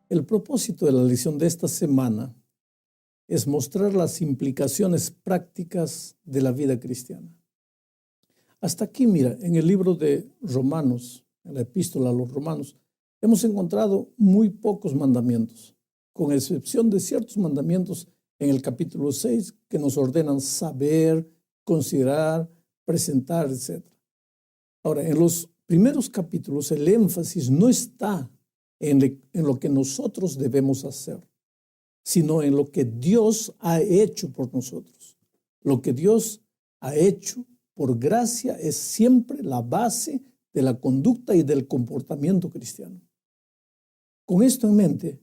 El propósito de la lección de esta semana es mostrar las implicaciones prácticas de la vida cristiana. Hasta aquí, mira, en el libro de Romanos, en la epístola a los Romanos, hemos encontrado muy pocos mandamientos, con excepción de ciertos mandamientos en el capítulo 6 que nos ordenan saber, considerar, presentar, etc. Ahora, en los primeros capítulos el énfasis no está en lo que nosotros debemos hacer, sino en lo que Dios ha hecho por nosotros. Lo que Dios ha hecho por gracia es siempre la base de la conducta y del comportamiento cristiano. Con esto en mente,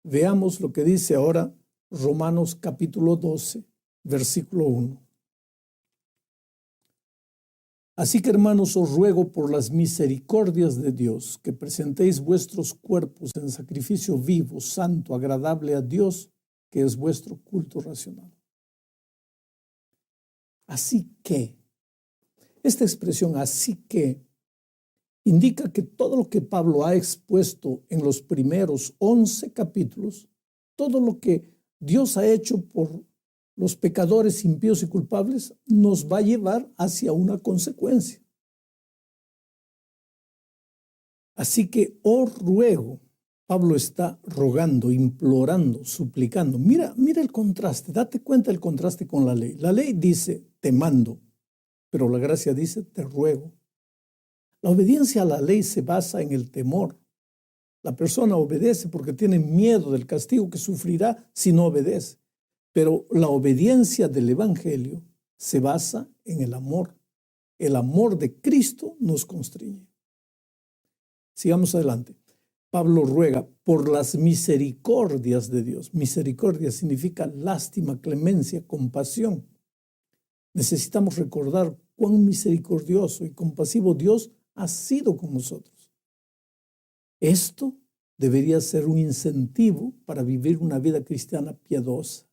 veamos lo que dice ahora Romanos capítulo 12, versículo 1. Así que, hermanos, os ruego por las misericordias de Dios que presentéis vuestros cuerpos en sacrificio vivo, santo, agradable a Dios, que es vuestro culto racional. Así que, esta expresión así que indica que todo lo que Pablo ha expuesto en los primeros 11 capítulos, todo lo que Dios ha hecho por los pecadores impíos y culpables, nos va a llevar hacia una consecuencia. Así que os ruego, Pablo está rogando, implorando, suplicando. Mira el contraste, date cuenta del contraste con la ley. La ley dice, te mando, pero la gracia dice, te ruego. La obediencia a la ley se basa en el temor. La persona obedece porque tiene miedo del castigo que sufrirá si no obedece. Pero la obediencia del Evangelio se basa en el amor. El amor de Cristo nos constriñe. Sigamos adelante. Pablo ruega por las misericordias de Dios. Misericordia significa lástima, clemencia, compasión. Necesitamos recordar cuán misericordioso y compasivo Dios ha sido con nosotros. Esto debería ser un incentivo para vivir una vida cristiana piadosa.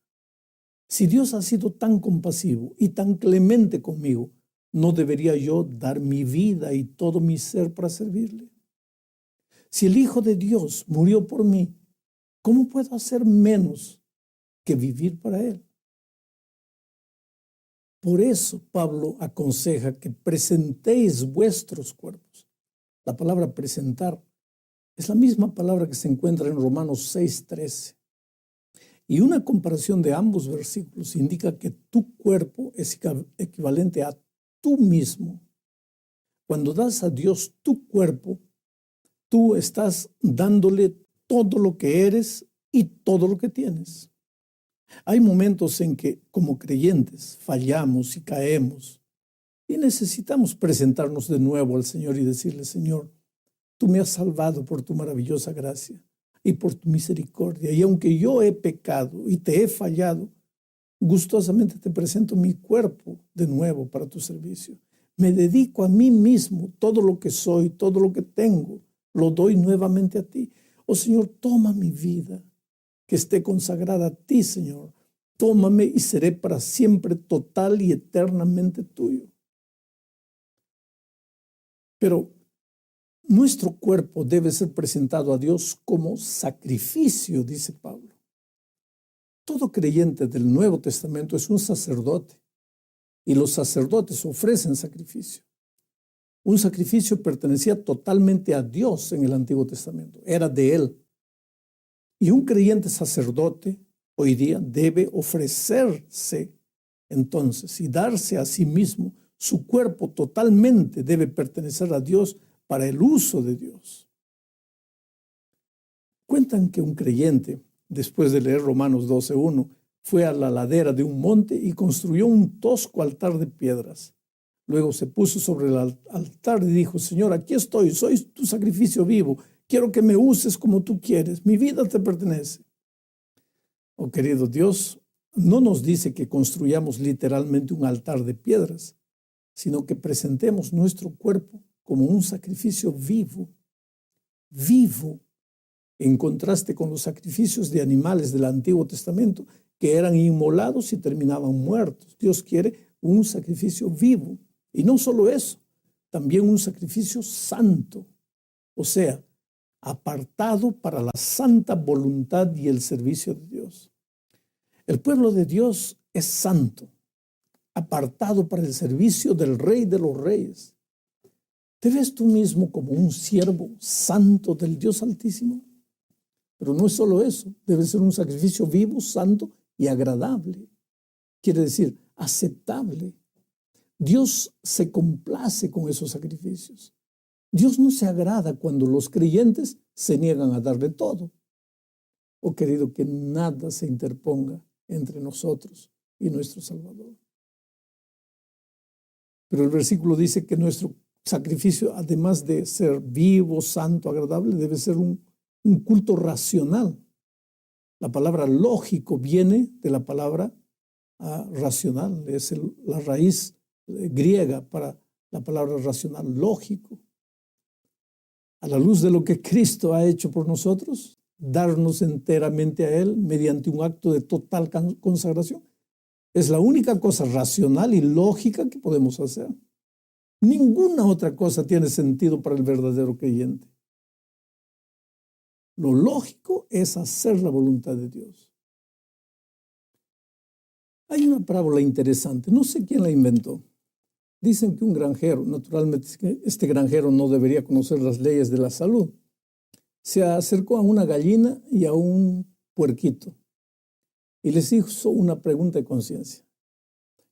Si Dios ha sido tan compasivo y tan clemente conmigo, ¿no debería yo dar mi vida y todo mi ser para servirle? Si el Hijo de Dios murió por mí, ¿cómo puedo hacer menos que vivir para Él? Por eso Pablo aconseja que presentéis vuestros cuerpos. La palabra presentar es la misma palabra que se encuentra en Romanos 6:13. Y una comparación de ambos versículos indica que tu cuerpo es equivalente a tú mismo. Cuando das a Dios tu cuerpo, tú estás dándole todo lo que eres y todo lo que tienes. Hay momentos en que, como creyentes, fallamos y caemos y necesitamos presentarnos de nuevo al Señor y decirle, Señor, tú me has salvado por tu maravillosa gracia y por tu misericordia. Y aunque yo he pecado y te he fallado, gustosamente te presento mi cuerpo de nuevo para tu servicio. Me dedico a mí mismo, todo lo que soy, todo lo que tengo, lo doy nuevamente a ti. Oh Señor, toma mi vida, que esté consagrada a ti, Señor. Tómame y seré para siempre total y eternamente tuyo. Pero nuestro cuerpo debe ser presentado a Dios como sacrificio, dice Pablo. Todo creyente del Nuevo Testamento es un sacerdote y los sacerdotes ofrecen sacrificio. Un sacrificio pertenecía totalmente a Dios en el Antiguo Testamento, era de Él. Y un creyente sacerdote hoy día debe ofrecerse entonces y darse a sí mismo. Su cuerpo totalmente debe pertenecer a Dios para el uso de Dios. Cuentan que un creyente, después de leer Romanos 12:1, fue a la ladera de un monte y construyó un tosco altar de piedras. Luego se puso sobre el altar y dijo, Señor, aquí estoy, soy tu sacrificio vivo. Quiero que me uses como tú quieres. Mi vida te pertenece. Oh, querido Dios, no nos dice que construyamos literalmente un altar de piedras, sino que presentemos nuestro cuerpo como un sacrificio vivo, en contraste con los sacrificios de animales del Antiguo Testamento que eran inmolados y terminaban muertos. Dios quiere un sacrificio vivo. Y no solo eso, también un sacrificio santo. O sea, apartado para la santa voluntad y el servicio de Dios. El pueblo de Dios es santo, apartado para el servicio del Rey de los Reyes. ¿Te ves tú mismo como un siervo santo del Dios Altísimo? Pero no es solo eso, debe ser un sacrificio vivo, santo y agradable. Quiere decir, aceptable. Dios se complace con esos sacrificios. Dios no se agrada cuando los creyentes se niegan a darle todo. Oh, querido, que nada se interponga entre nosotros y nuestro Salvador. Pero el versículo dice que nuestro sacrificio, además de ser vivo, santo, agradable, debe ser un culto racional. La palabra lógico viene de la palabra racional, es la raíz griega para la palabra racional, lógico. A la luz de lo que Cristo ha hecho por nosotros, darnos enteramente a Él mediante un acto de total consagración, es la única cosa racional y lógica que podemos hacer. Ninguna otra cosa tiene sentido para el verdadero creyente. Lo lógico es hacer la voluntad de Dios. Hay una parábola interesante, no sé quién la inventó. Dicen que un granjero, naturalmente este granjero no debería conocer las leyes de la salud, se acercó a una gallina y a un puerquito y les hizo una pregunta de conciencia.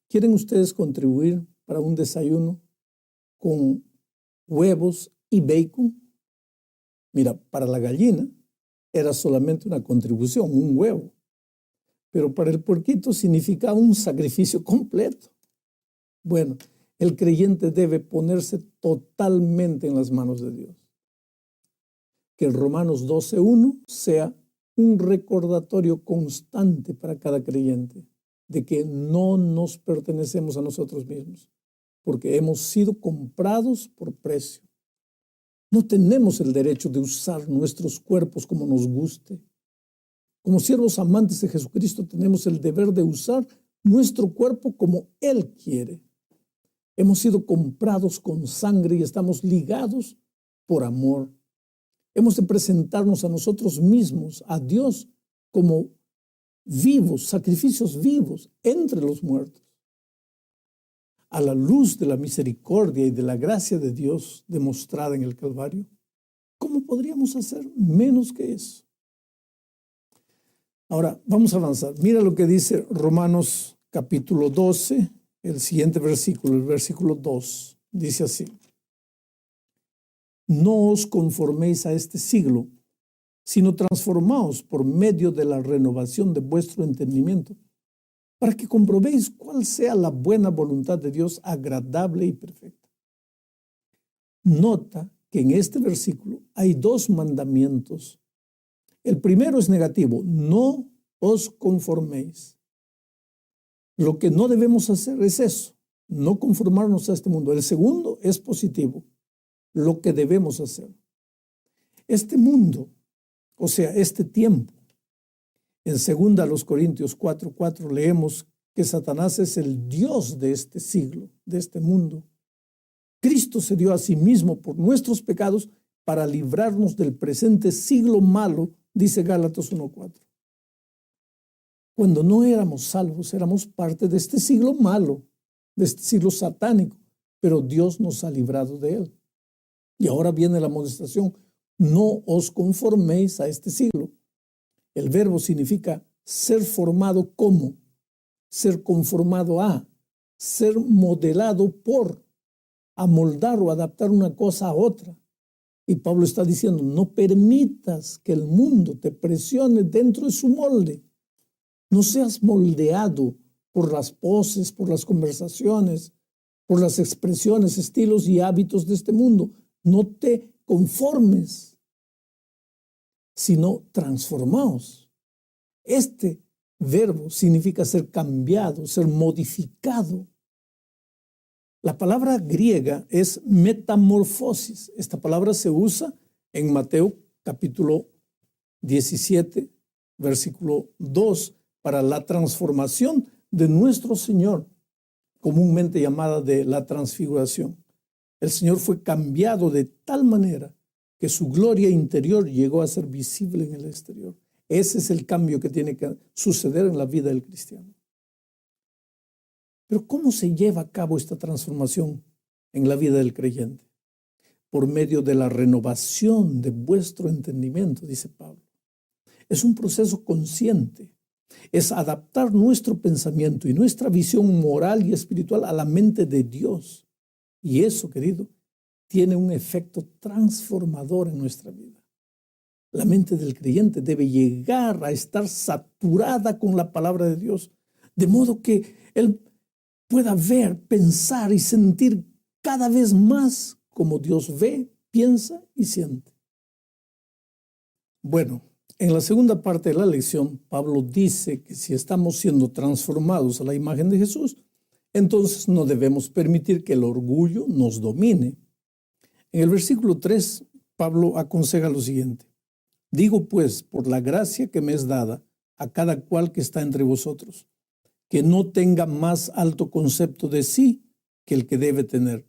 ¿Quieren ustedes contribuir para un desayuno con huevos y bacon? Mira, para la gallina era solamente una contribución, un huevo. Pero para el puerquito significaba un sacrificio completo. Bueno, el creyente debe ponerse totalmente en las manos de Dios. Que el Romanos 12:1 sea un recordatorio constante para cada creyente de que no nos pertenecemos a nosotros mismos, porque hemos sido comprados por precio. No tenemos el derecho de usar nuestros cuerpos como nos guste. Como siervos amantes de Jesucristo tenemos el deber de usar nuestro cuerpo como Él quiere. Hemos sido comprados con sangre y estamos ligados por amor. Hemos de presentarnos a nosotros mismos, a Dios, como vivos, sacrificios vivos entre los muertos. A la luz de la misericordia y de la gracia de Dios demostrada en el Calvario, ¿cómo podríamos hacer menos que eso? Ahora, vamos a avanzar. Mira lo que dice Romanos capítulo 12, el siguiente versículo, el versículo 2. Dice así: no os conforméis a este siglo, sino transformaos por medio de la renovación de vuestro entendimiento, para que comprobéis cuál sea la buena voluntad de Dios, agradable y perfecta. Nota que en este versículo hay dos mandamientos. El primero es negativo: no os conforméis. Lo que no debemos hacer es eso, no conformarnos a este mundo. El segundo es positivo: lo que debemos hacer. Este mundo, o sea, este tiempo, en 2 Corintios 4:4 leemos que Satanás es el Dios de este siglo, de este mundo. Cristo se dio a sí mismo por nuestros pecados para librarnos del presente siglo malo, dice Gálatas 1:4. Cuando no éramos salvos, éramos parte de este siglo malo, de este siglo satánico, pero Dios nos ha librado de él. Y ahora viene la amonestación: no os conforméis a este siglo. El verbo significa ser formado como, ser conformado a, ser modelado por, amoldar o adaptar una cosa a otra. Y Pablo está diciendo: no permitas que el mundo te presione dentro de su molde. No seas moldeado por las poses, por las conversaciones, por las expresiones, estilos y hábitos de este mundo. No te conformes, sino transformaos. Este verbo significa ser cambiado, ser modificado. La palabra griega es metamorfosis. Esta palabra se usa en Mateo capítulo 17, versículo 2, para la transformación de nuestro Señor, comúnmente llamada de la transfiguración. El Señor fue cambiado de tal manera que su gloria interior llegó a ser visible en el exterior. Ese es el cambio que tiene que suceder en la vida del cristiano. Pero ¿cómo se lleva a cabo esta transformación en la vida del creyente? Por medio de la renovación de vuestro entendimiento, dice Pablo. Es un proceso consciente. Es adaptar nuestro pensamiento y nuestra visión moral y espiritual a la mente de Dios. Y eso, querido, tiene un efecto transformador en nuestra vida. La mente del creyente debe llegar a estar saturada con la palabra de Dios, de modo que él pueda ver, pensar y sentir cada vez más como Dios ve, piensa y siente. Bueno, en la segunda parte de la lección, Pablo dice que si estamos siendo transformados a la imagen de Jesús, entonces no debemos permitir que el orgullo nos domine. En el versículo 3, Pablo aconseja lo siguiente: digo pues, por la gracia que me es dada a cada cual que está entre vosotros, que no tenga más alto concepto de sí que el que debe tener,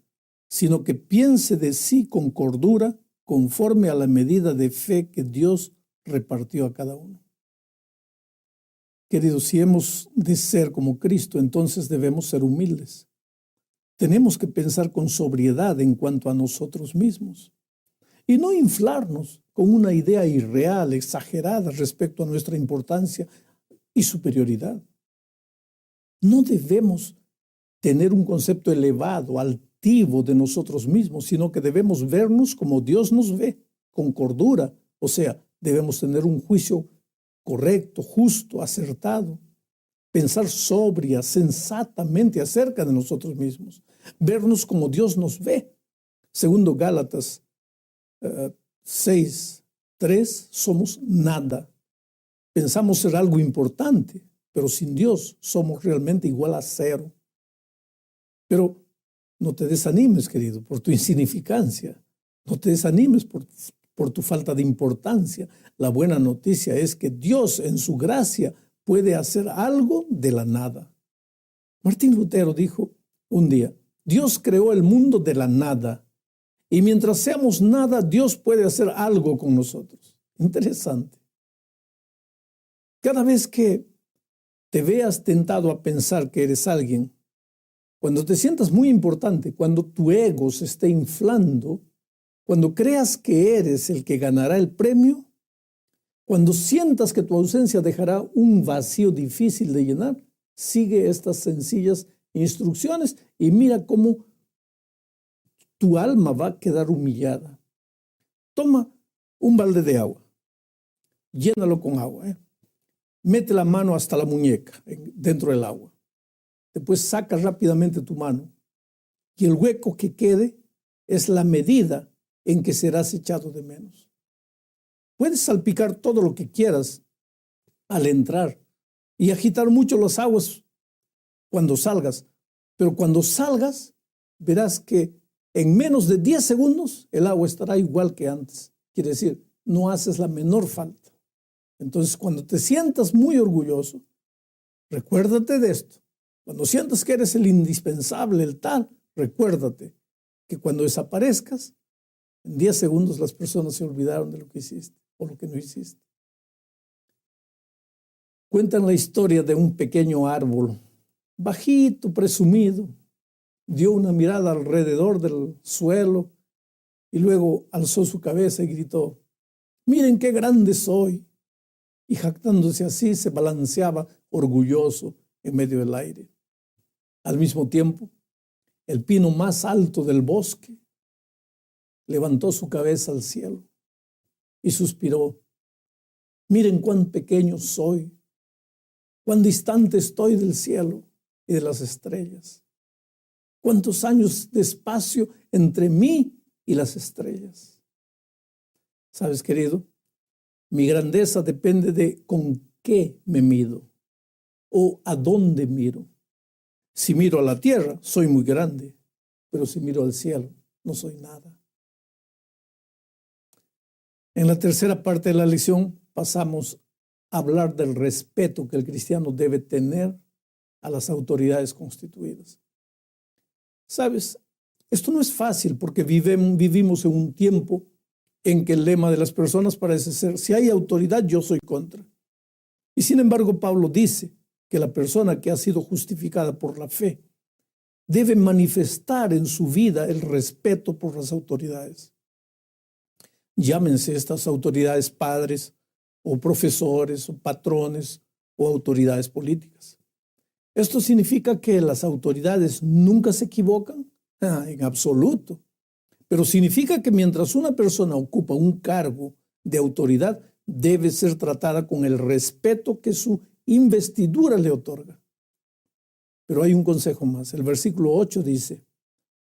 sino que piense de sí con cordura, conforme a la medida de fe que Dios repartió a cada uno. Queridos, si hemos de ser como Cristo, entonces debemos ser humildes. Tenemos que pensar con sobriedad en cuanto a nosotros mismos y no inflarnos con una idea irreal, exagerada respecto a nuestra importancia y superioridad. No debemos tener un concepto elevado, altivo de nosotros mismos, sino que debemos vernos como Dios nos ve, con cordura. O sea, debemos tener un juicio correcto, justo, acertado. Pensar sobria, sensatamente acerca de nosotros mismos. Vernos como Dios nos ve. Segundo Gálatas 6:3, somos nada. Pensamos ser algo importante, pero sin Dios somos realmente igual a cero. Pero no te desanimes, querido, por tu insignificancia. No te desanimes por tu falta de importancia. La buena noticia es que Dios en su gracia puede hacer algo de la nada. Martín Lutero dijo un día: Dios creó el mundo de la nada, y mientras seamos nada, Dios puede hacer algo con nosotros. Interesante. Cada vez que te veas tentado a pensar que eres alguien, cuando te sientas muy importante, cuando tu ego se esté inflando, cuando creas que eres el que ganará el premio, cuando sientas que tu ausencia dejará un vacío difícil de llenar, sigue estas sencillas instrucciones y mira cómo tu alma va a quedar humillada. Toma un balde de agua, llénalo con agua, mete la mano hasta la muñeca dentro del agua. Después saca rápidamente tu mano y el hueco que quede es la medida en que serás echado de menos. Puedes salpicar todo lo que quieras al entrar y agitar mucho las aguas cuando salgas, pero cuando salgas verás que en menos de 10 segundos el agua estará igual que antes. Quiere decir, no haces la menor falta. Entonces, cuando te sientas muy orgulloso, recuérdate de esto. Cuando sientas que eres el indispensable, el tal, recuérdate que cuando desaparezcas, en 10 segundos las personas se olvidaron de lo que hiciste o lo que no hiciste. Cuentan la historia de un pequeño árbol, bajito, presumido, dio una mirada alrededor del suelo y luego alzó su cabeza y gritó: miren qué grande soy. Y jactándose así se balanceaba orgulloso en medio del aire. Al mismo tiempo, el pino más alto del bosque levantó su cabeza al cielo y suspiró: miren cuán pequeño soy, cuán distante estoy del cielo y de las estrellas. Cuántos años de espacio entre mí y las estrellas. ¿Sabes, querido? Mi grandeza depende de con qué me mido o a dónde miro. Si miro a la tierra, soy muy grande, pero si miro al cielo, no soy nada. En la tercera parte de la lección pasamos a hablar del respeto que el cristiano debe tener a las autoridades constituidas. ¿Sabes? Esto no es fácil porque vivimos en un tiempo en que el lema de las personas parece ser, si hay autoridad, yo soy contra. Y sin embargo, Pablo dice que la persona que ha sido justificada por la fe debe manifestar en su vida el respeto por las autoridades. Llámense estas autoridades padres o profesores o patrones o autoridades políticas. ¿Esto significa que las autoridades nunca se equivocan? En absoluto. Pero significa que mientras una persona ocupa un cargo de autoridad, debe ser tratada con el respeto que su investidura le otorga. Pero hay un consejo más. El versículo 8 dice,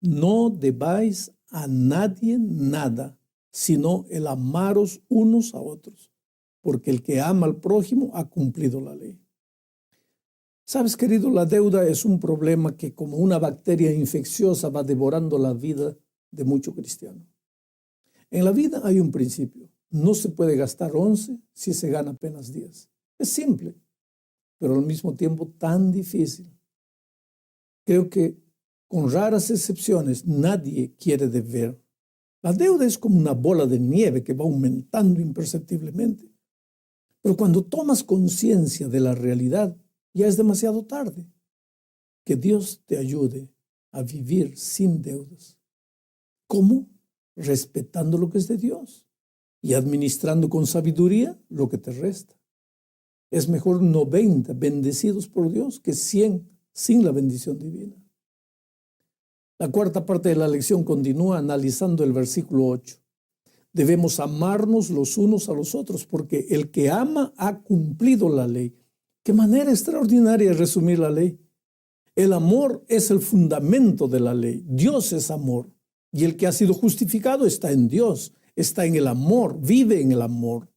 no debáis a nadie nada, sino el amaros unos a otros, porque el que ama al prójimo ha cumplido la ley. Sabes, querido, la deuda es un problema que como una bacteria infecciosa va devorando la vida de muchos cristianos. En la vida hay un principio. No se puede gastar 11 si se gana apenas 10. Es simple, pero al mismo tiempo tan difícil. Creo que con raras excepciones nadie quiere deber. La deuda es como una bola de nieve que va aumentando imperceptiblemente. Pero cuando tomas conciencia de la realidad, ya es demasiado tarde. Que Dios te ayude a vivir sin deudas. ¿Cómo? Respetando lo que es de Dios y administrando con sabiduría lo que te resta. Es mejor 90 bendecidos por Dios que 100 sin la bendición divina. La cuarta parte de la lección continúa analizando el versículo 8. Debemos amarnos los unos a los otros porque el que ama ha cumplido la ley. Qué manera extraordinaria de resumir la ley. El amor es el fundamento de la ley. Dios es amor. Y el que ha sido justificado está en Dios, está en el amor, vive en el amor.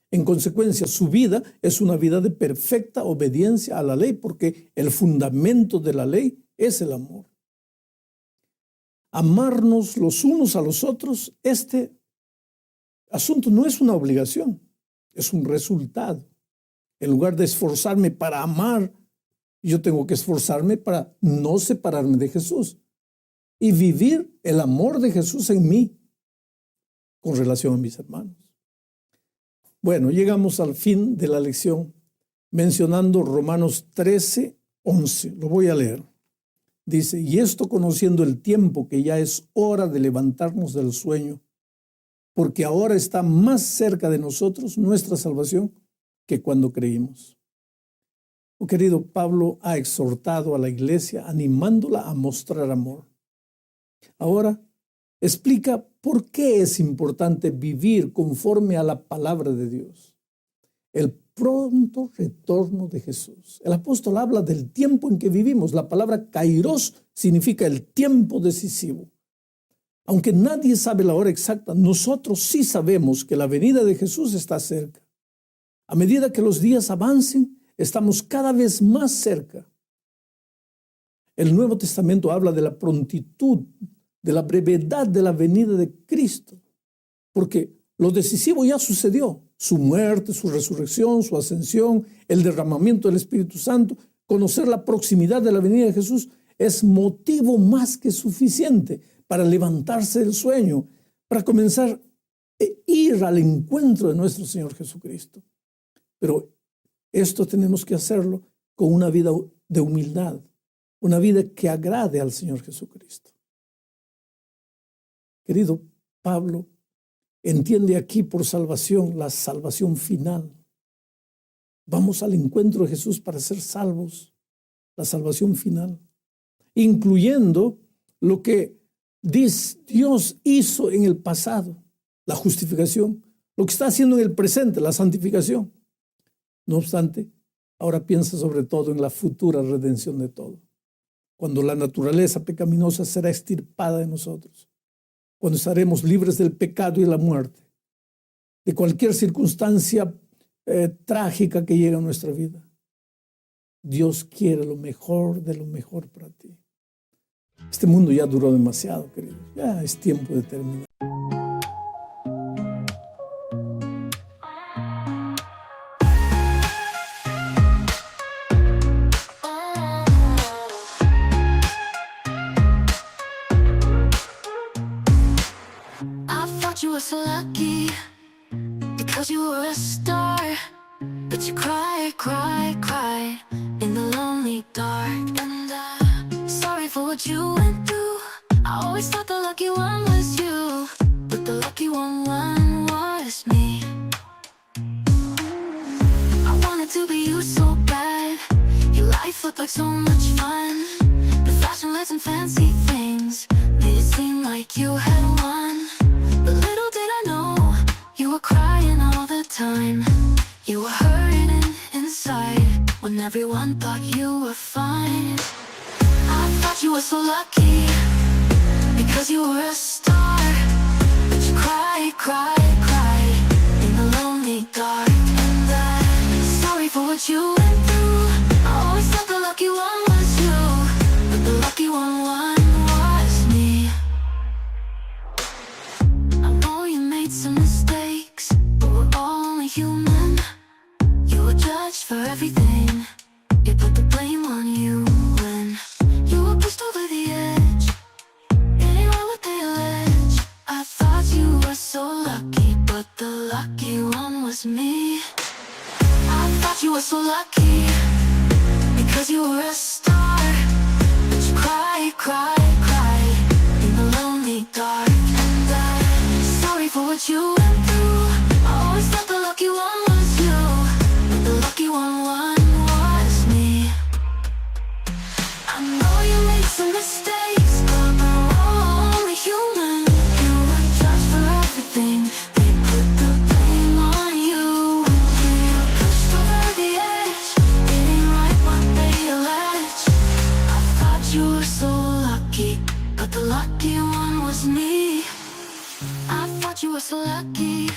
En consecuencia, su vida es una vida de perfecta obediencia a la ley, porque el fundamento de la ley es el amor. Amarnos los unos a los otros, este asunto no es una obligación, es un resultado. En lugar de esforzarme para amar, yo tengo que esforzarme para no separarme de Jesús y vivir el amor de Jesús en mí con relación a mis hermanos. Bueno, llegamos al fin de la lección mencionando Romanos 13:11. Lo voy a leer. Dice, y esto conociendo el tiempo que ya es hora de levantarnos del sueño, porque ahora está más cerca de nosotros nuestra salvación que cuando creímos. Oh, querido, Pablo ha exhortado a la iglesia animándola a mostrar amor. Ahora explica por qué es importante vivir conforme a la palabra de Dios. El pronto retorno de Jesús. El apóstol habla del tiempo en que vivimos. La palabra kairos significa el tiempo decisivo. Aunque nadie sabe la hora exacta, nosotros sí sabemos que la venida de Jesús está cerca. A medida que los días avancen, estamos cada vez más cerca. El Nuevo Testamento habla de la prontitud, de la brevedad de la venida de Cristo, porque lo decisivo ya sucedió. Su muerte, su resurrección, su ascensión, el derramamiento del Espíritu Santo. Conocer la proximidad de la venida de Jesús es motivo más que suficiente para levantarse del sueño, para comenzar a ir al encuentro de nuestro Señor Jesucristo. Pero esto tenemos que hacerlo con una vida de humildad, una vida que agrade al Señor Jesucristo. Querido, Pablo entiende aquí por salvación la salvación final. Vamos al encuentro de Jesús para ser salvos, la salvación final, incluyendo lo que Dios hizo en el pasado, la justificación, lo que está haciendo en el presente, la santificación. No obstante, ahora piensa sobre todo en la futura redención de todo, cuando la naturaleza pecaminosa será extirpada de nosotros, cuando estaremos libres del pecado y la muerte, de cualquier circunstancia trágica que llegue a nuestra vida. Dios quiere lo mejor de lo mejor para ti. Este mundo ya duró demasiado, querido. Ya es tiempo de terminar. You were so lucky. a star, but you cry, cry, cry in the lonely dark. And I'm sorry for what you went through. I always thought the lucky one was you, but the lucky one was me. I wanted to be you so bad. Your life looked like so much fun. The fashion lights and fancy things made it seem like you had won. But little did I know, you were crying all the time. You were hurting inside when everyone thought you were fine. I thought you were so lucky because you were a star, but you cry, cry, cry in the lonely dark. And I'm sorry for what you went through. I always thought the lucky one was you, but the lucky one was me. I know you made some mistakes, but we're all only human. You were judged for everything. They put the blame on you when you were pushed over the edge. It ain't right what they allege. I thought you were so lucky, but the lucky one was me. I thought you were so lucky because you were a star, but you cry, cry, cry in the lonely dark. And I'm sorry for what you went through. I always thought the lucky one was you, but the lucky one was me. I know you made some mistakes, but we're all only human. You were judged for everything. They put the blame on you when you were pushed over the edge. It ain't right what they allege. I thought you were so lucky, but the lucky one was me. I thought you were so lucky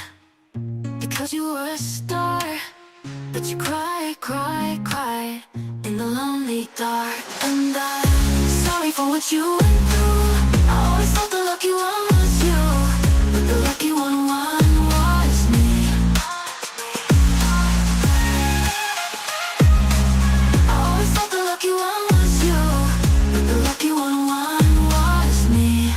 because you were a star, but you cry, cry, cry in the lonely dark. And I'm sorry for what you went through. I always thought the lucky one was you, but the lucky one was me. I always thought the lucky one was you, but the lucky one was me.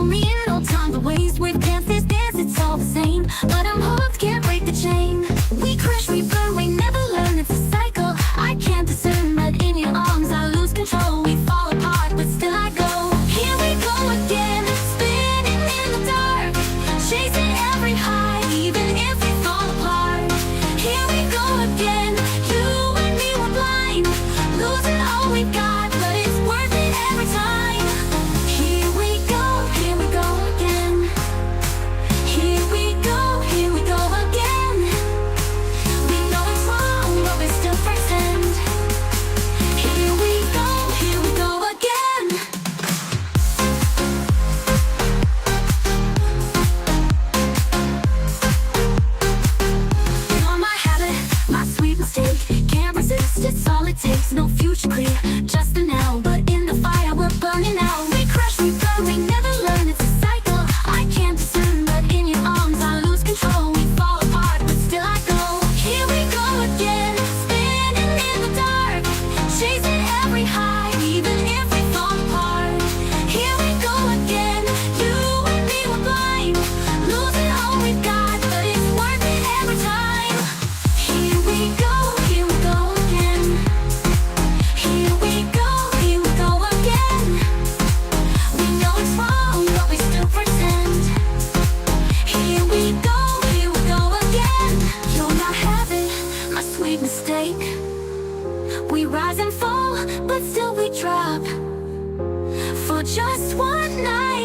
told me in old time the ways we've danced these days, it's all the same. But I'm hooked, can't break the chain. We crash, we burn, we never learn, it's a cycle. I can't discern, but in your arms I lose control. We fall apart, but still I go. Here we go again, spinning in the dark, chasing every high, even if we fall apart. Here we go again, you and me were blind, losing all we got, but it's worth it every time. Here we go again. Here we go again. We know it's wrong, but we still pretend. Here we go again. You're my habit, my sweet mistake. Can't resist, it's all it takes. No future clear, just the now. But in the fire, we're burning out. We crash, we burn, we never learn. It's a cycle. I can't discern, but in your arms I lose control. We fall apart, but still I go. Here we go again, spinning in the dark, chasing every high, even if we fall apart. Here we go again, you and me were blind, losing all we got, but it's worth it every time. Here we go again. Here we go again. We know it's wrong, but we still pretend. Here we go again. You're my habit, my sweet mistake. We rise and fall, but still we drop. For just one night